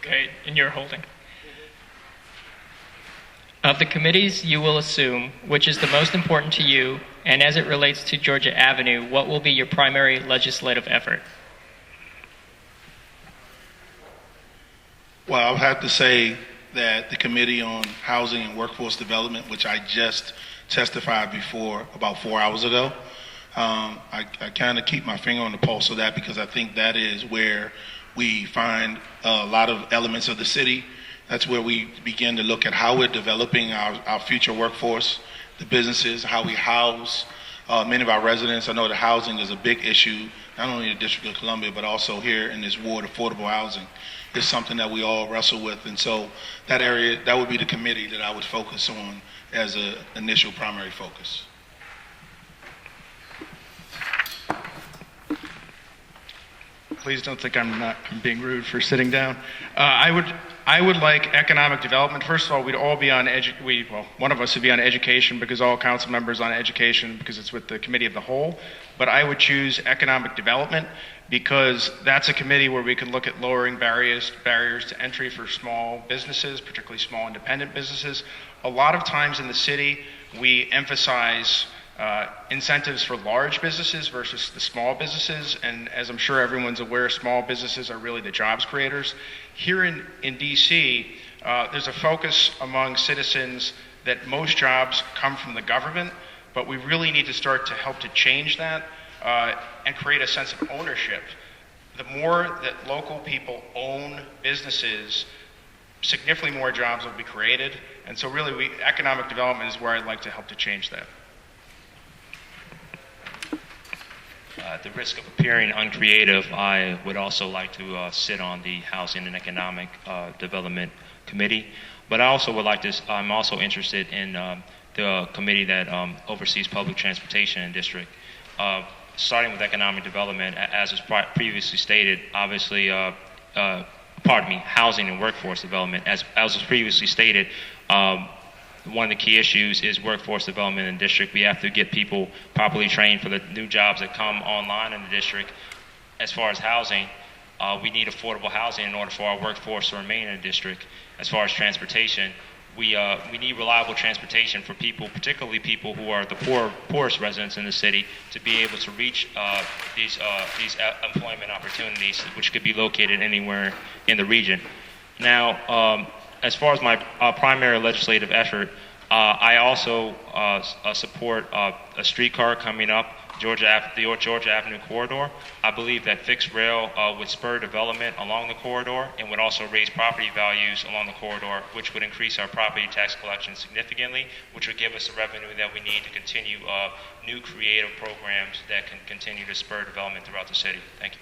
Okay, and you're holding. Of the committees you will assume, which is the most important to you, and as it relates to Georgia Avenue, what will be your primary legislative effort? Well, I'll have to say that the Committee on Housing and Workforce Development, which I just testified before about 4 hours ago, I kind of keep my finger on the pulse of that because I think that is where we find a lot of elements of the city. That's where we begin to look at how we're developing our future workforce, the businesses, how we house many of our residents. I know that housing is a big issue, not only in the District of Columbia, but also here in this ward. Affordable housing is something that we all wrestle with. And so that area, that would be the committee that I would focus on as an initial primary focus. Please don't think I'm being rude for sitting down. I would like economic development. First of all, we'd all be on one of us would be on education because all council members on education because it's with the committee of the whole. But I would choose economic development because that's a committee where we can look at lowering barriers to entry for small businesses, particularly small independent businesses. A lot of times in the city, we emphasize incentives for large businesses versus the small businesses, and as I'm sure everyone's aware, small businesses are really the jobs creators. Here in DC, there's a focus among citizens that most jobs come from the government, but we really need to start to help to change that and create a sense of ownership. The more that local people own businesses, significantly more jobs will be created, and so really economic development is where I'd like to help to change that. At the risk of appearing uncreative, I would also like to sit on the Housing and Economic Development Committee. But I also would like to, I'm also interested in the committee that oversees public transportation in district. Starting with economic development, as was previously stated, obviously, housing and workforce development. As was previously stated, one of the key issues is workforce development in the district. We have to get people properly trained for the new jobs that come online in the district. As far as housing, we need affordable housing in order for our workforce to remain in the district. As far as transportation, we need reliable transportation for people, particularly people who are the poorest residents in the city, to be able to reach these employment opportunities, which could be located anywhere in the region. Now, as far as my primary legislative effort, I also support a streetcar coming up, the Georgia Avenue corridor. I believe that fixed rail would spur development along the corridor and would also raise property values along the corridor, which would increase our property tax collection significantly, which would give us the revenue that we need to continue new creative programs that can continue to spur development throughout the city. Thank you.